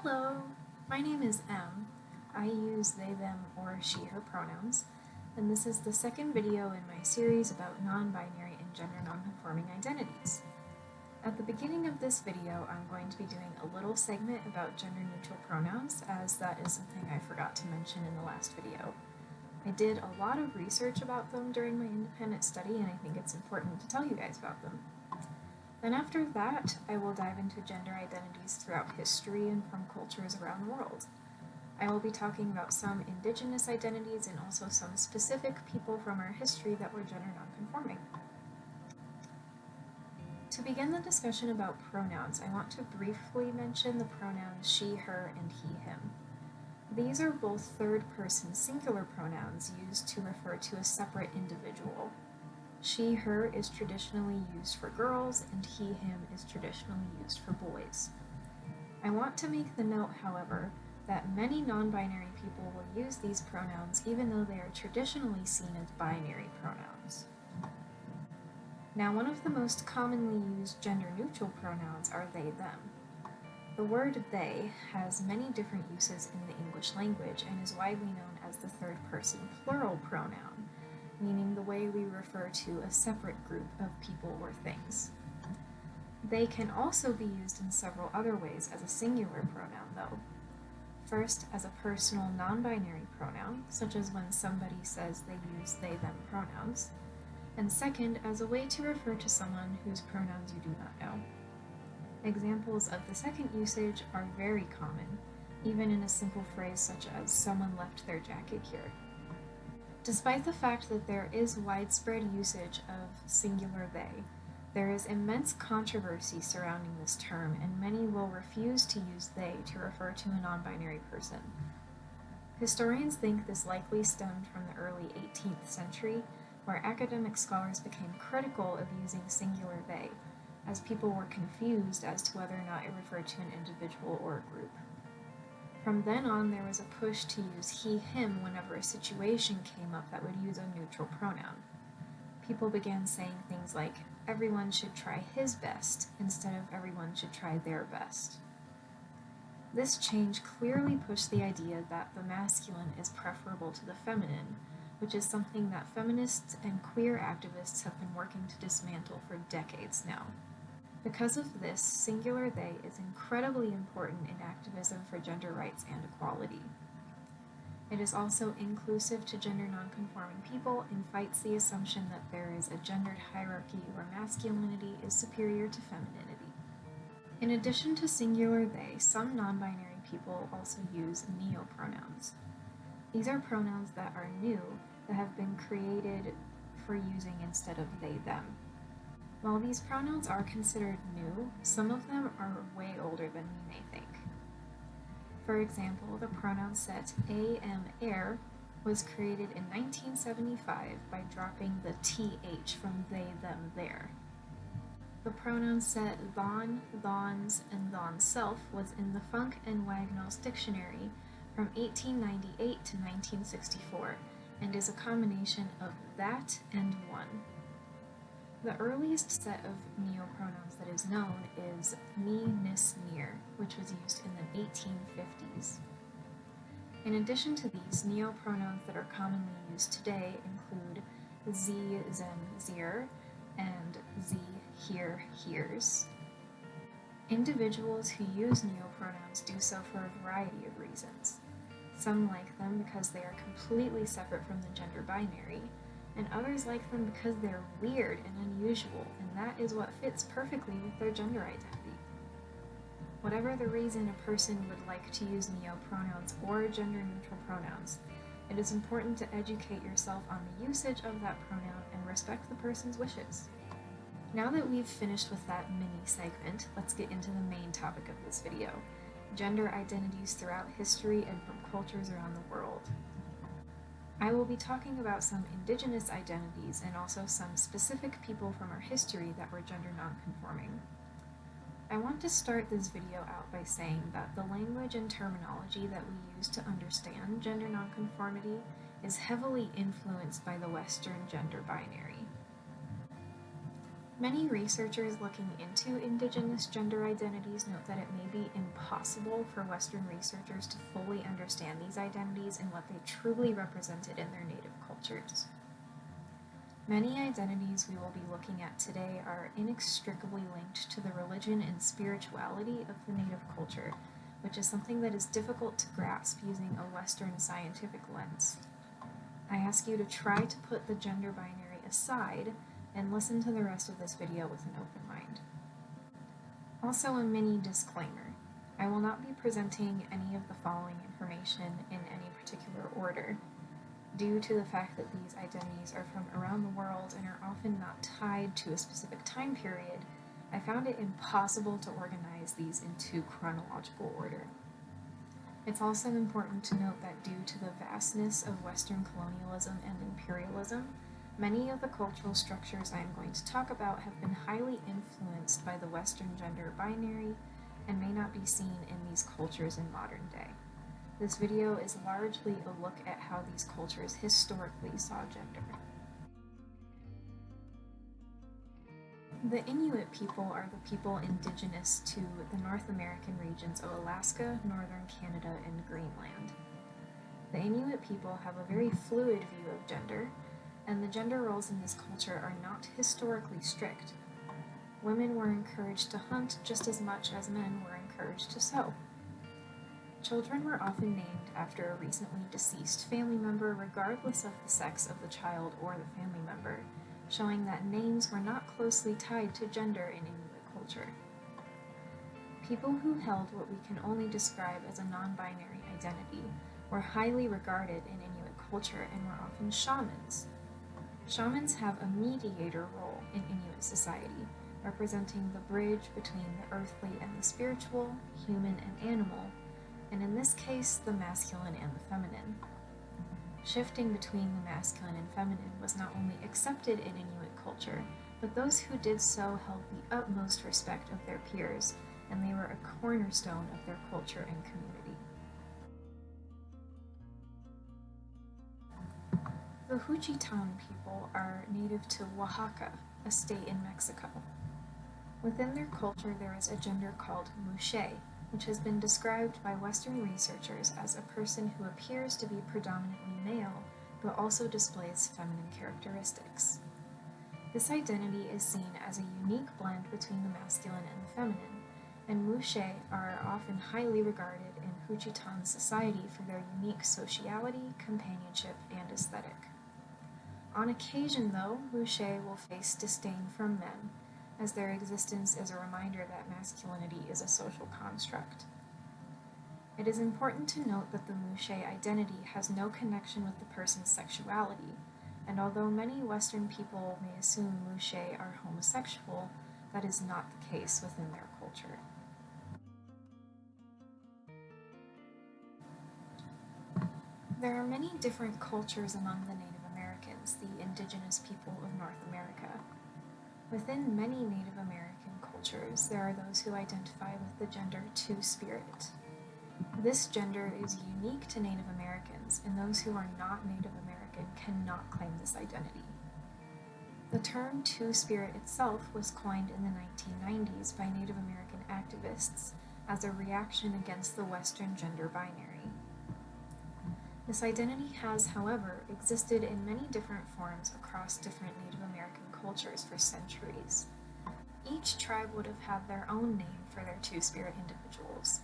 Hello, my name is Em. I use they, them, or she, her pronouns, and this is the second video in my series about non-binary and gender non-conforming identities. At the beginning of this video, I'm going to be doing a little segment about gender-neutral pronouns, as that is something I forgot to mention in the last video. I did a lot of research about them during my independent study, and I think it's important to tell you guys about them. Then after that, I will dive into gender identities throughout history and from cultures around the world. I will be talking about some indigenous identities and also some specific people from our history that were gender nonconforming. To begin the discussion about pronouns, I want to briefly mention the pronouns she, her, and he, him. These are both third-person singular pronouns used to refer to a separate individual. She, her is traditionally used for girls, and he, him is traditionally used for boys. I want to make the note, however, that many non-binary people will use these pronouns even though they are traditionally seen as binary pronouns. Now, one of the most commonly used gender-neutral pronouns are they, them. The word they has many different uses in the English language and is widely known as the third-person plural pronoun, meaning the way we refer to a separate group of people or things. They can also be used in several other ways as a singular pronoun, though. First, as a personal non-binary pronoun, such as when somebody says they use they-them pronouns, and second, as a way to refer to someone whose pronouns you do not know. Examples of the second usage are very common, even in a simple phrase such as "someone left their jacket here." Despite the fact that there is widespread usage of singular they, there is immense controversy surrounding this term, and many will refuse to use they to refer to a non-binary person. Historians think this likely stemmed from the early 18th century, where academic scholars became critical of using singular they, as people were confused as to whether or not it referred to an individual or a group. From then on, there was a push to use he, him whenever a situation came up that would use a neutral pronoun. People began saying things like, everyone should try his best, instead of everyone should try their best. This change clearly pushed the idea that the masculine is preferable to the feminine, which is something that feminists and queer activists have been working to dismantle for decades now. Because of this, singular they is incredibly important in activism for gender rights and equality. It is also inclusive to gender nonconforming people and fights the assumption that there is a gendered hierarchy where masculinity is superior to femininity. In addition to singular they, some non-binary people also use neopronouns. These are pronouns that are new, that have been created for using instead of they, them. While these pronouns are considered new, some of them are way older than we may think. For example, the pronoun set am-er was created in 1975 by dropping the th from they, them, their. The pronoun set thon, thons, and thonself was in the Funk and Wagnall's dictionary from 1898 to 1964 and is a combination of that and one. The earliest set of neopronouns that is known is me, nis, near, which was used in the 1850s. In addition to these, neopronouns that are commonly used today include sie, zem, zier, and sie, here, hears. Individuals who use neopronouns do so for a variety of reasons. Some like them because they are completely separate from the gender binary, and others like them because they're weird and unusual, and that is what fits perfectly with their gender identity. Whatever the reason a person would like to use neopronouns or gender-neutral pronouns, it is important to educate yourself on the usage of that pronoun and respect the person's wishes. Now that we've finished with that mini segment, let's get into the main topic of this video: gender identities throughout history and from cultures around the world. I will be talking about some indigenous identities and also some specific people from our history that were gender nonconforming. I want to start this video out by saying that the language and terminology that we use to understand gender nonconformity is heavily influenced by the Western gender binary. Many researchers looking into indigenous gender identities note that it may be impossible for Western researchers to fully understand these identities and what they truly represented in their native cultures. Many identities we will be looking at today are inextricably linked to the religion and spirituality of the native culture, which is something that is difficult to grasp using a Western scientific lens. I ask you to try to put the gender binary aside and listen to the rest of this video with an open mind. Also, a mini disclaimer. I will not be presenting any of the following information in any particular order. Due to the fact that these identities are from around the world and are often not tied to a specific time period, I found it impossible to organize these into chronological order. It's also important to note that due to the vastness of Western colonialism and imperialism, many of the cultural structures I am going to talk about have been highly influenced by the Western gender binary and may not be seen in these cultures in modern day. This video is largely a look at how these cultures historically saw gender. The Inuit people are the people indigenous to the North American regions of Alaska, northern Canada, and Greenland. The Inuit people have a very fluid view of gender, and the gender roles in this culture are not historically strict. Women were encouraged to hunt just as much as men were encouraged to sew. Children were often named after a recently deceased family member regardless of the sex of the child or the family member, showing that names were not closely tied to gender in Inuit culture. People who held what we can only describe as a non-binary identity were highly regarded in Inuit culture and were often shamans. Shamans have a mediator role in Inuit society, representing the bridge between the earthly and the spiritual, human and animal, and in this case, the masculine and the feminine. Shifting between the masculine and feminine was not only accepted in Inuit culture, but those who did so held the utmost respect of their peers, and they were a cornerstone of their culture and community. The Juchitán people are native to Oaxaca, a state in Mexico. Within their culture, there is a gender called Mushay, which has been described by Western researchers as a person who appears to be predominantly male, but also displays feminine characteristics. This identity is seen as a unique blend between the masculine and the feminine, and Mushay are often highly regarded in Juchitán society for their unique sociality, companionship, and aesthetic. On occasion, though, Mushay will face disdain from men, as their existence is a reminder that masculinity is a social construct. It is important to note that the Mushay identity has no connection with the person's sexuality, and although many Western people may assume Mushay are homosexual, that is not the case within their culture. There are many different cultures among the Native Americans, the indigenous people of North America. Within many Native American cultures, there are those who identify with the gender Two-Spirit. This gender is unique to Native Americans, and those who are not Native American cannot claim this identity. The term Two-Spirit itself was coined in the 1990s by Native American activists as a reaction against the Western gender binary. This identity has, however, existed in many different forms across different Native American cultures for centuries. Each tribe would have had their own name for their Two-Spirit individuals.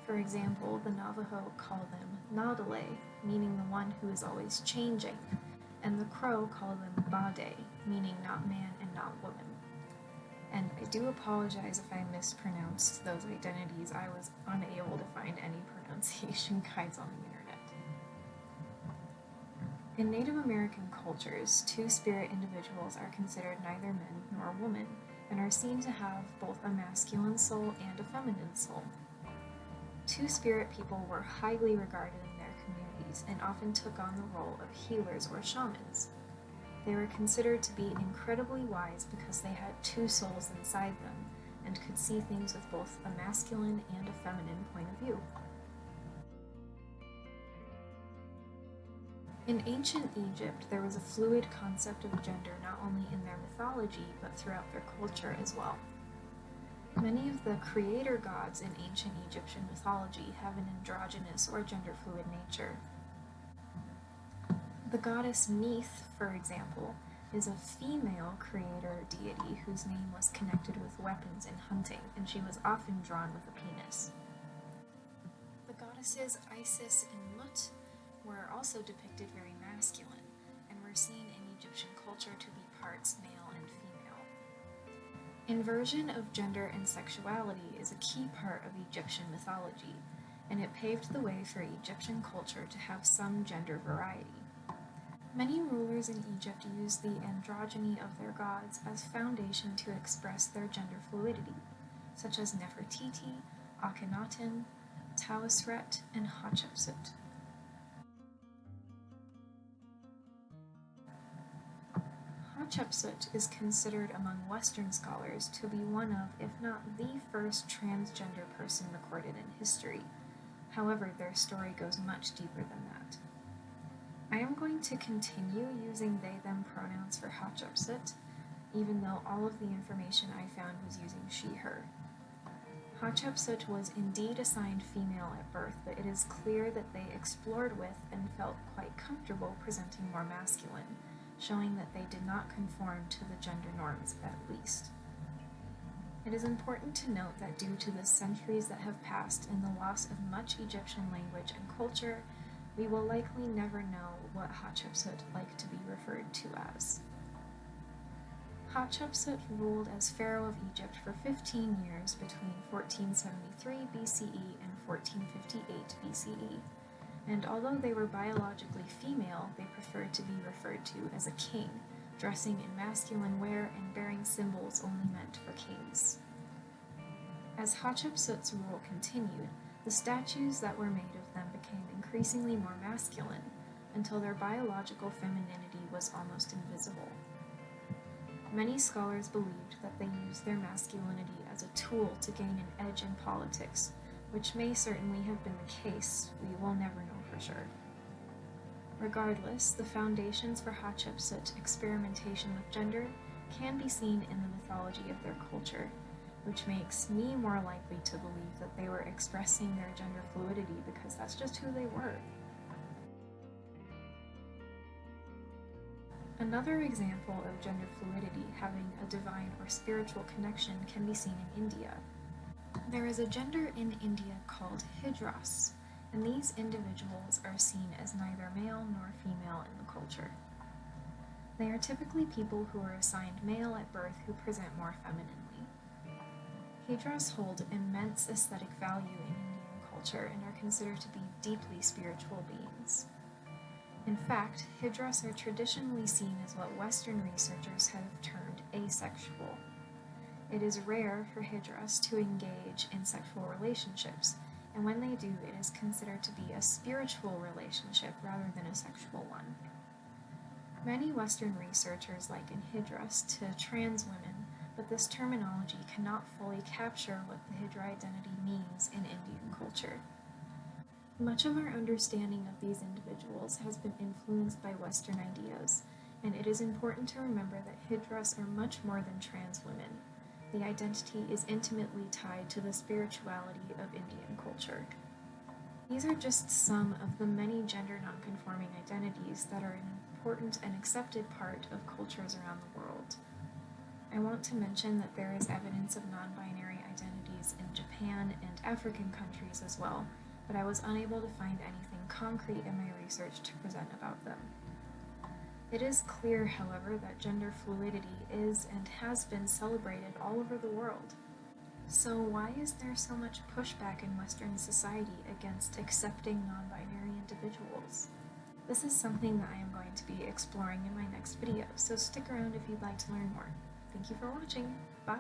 For example, the Navajo call them Nadale, meaning the one who is always changing, and the Crow call them Bade, meaning not man and not woman. And I do apologize if I mispronounced those identities. I was unable to find any pronunciation guides on the internet. In Native American cultures, Two-Spirit individuals are considered neither men nor women, and are seen to have both a masculine soul and a feminine soul. Two-Spirit people were highly regarded in their communities and often took on the role of healers or shamans. They were considered to be incredibly wise because they had two souls inside them and could see things with both a masculine and a feminine point of view. In ancient Egypt, there was a fluid concept of gender not only in their mythology, but throughout their culture as well. Many of the creator gods in ancient Egyptian mythology have an androgynous or gender-fluid nature. The goddess Neith, for example, is a female creator deity whose name was connected with weapons in hunting, and she was often drawn with a penis. The goddesses Isis and Mut were also depicted very masculine, and were seen in Egyptian culture to be parts male and female. Inversion of gender and sexuality is a key part of Egyptian mythology, and it paved the way for Egyptian culture to have some gender variety. Many rulers in Egypt used the androgyny of their gods as foundation to express their gender fluidity, such as Nefertiti, Akhenaten, Tausret, and Hatshepsut. Hatshepsut is considered among Western scholars to be one of, if not the first transgender person recorded in history. However, their story goes much deeper than that. I am going to continue using they/them pronouns for Hatshepsut, even though all of the information I found was using she/her. Hatshepsut was indeed assigned female at birth, but it is clear that they explored with and felt quite comfortable presenting more masculine, showing that they did not conform to the gender norms at least. It is important to note that due to the centuries that have passed and the loss of much Egyptian language and culture, we will likely never know what Hatshepsut liked to be referred to as. Hatshepsut ruled as Pharaoh of Egypt for 15 years between 1473 BCE and 1458 BCE, and although they were biologically female, they preferred to be referred to as a king, dressing in masculine wear and bearing symbols only meant for kings. As Hatshepsut's rule continued, the statues that were made of them became increasingly more masculine, until their biological femininity was almost invisible. Many scholars believed that they used their masculinity as a tool to gain an edge in politics, which may certainly have been the case. We will never know for sure. Regardless, the foundations for Hatshepsut experimentation with gender can be seen in the mythology of their culture, which makes me more likely to believe that they were expressing their gender fluidity because that's just who they were. Another example of gender fluidity having a divine or spiritual connection can be seen in India. There is a gender in India called Hijras, and these individuals are seen as neither male nor female in the culture. They are typically people who are assigned male at birth who present more femininely. Hijras hold immense aesthetic value in Indian culture and are considered to be deeply spiritual beings. In fact, Hijras are traditionally seen as what Western researchers have termed asexual. It is rare for Hijras to engage in sexual relationships, and when they do, it is considered to be a spiritual relationship rather than a sexual one. Many Western researchers liken Hijras to trans women, but this terminology cannot fully capture what the Hijra identity means in Indian culture. Much of our understanding of these individuals has been influenced by Western ideas, and it is important to remember that Hijras are much more than trans women. The identity is intimately tied to the spirituality of Indian culture. These are just some of the many gender non-conforming identities that are an important and accepted part of cultures around the world. I want to mention that there is evidence of non-binary identities in Japan and African countries as well, but I was unable to find anything concrete in my research to present about them. It is clear, however, that gender fluidity is and has been celebrated all over the world. So why is there so much pushback in Western society against accepting non-binary individuals? This is something that I am going to be exploring in my next video, so stick around if you'd like to learn more. Thank you for watching. Bye!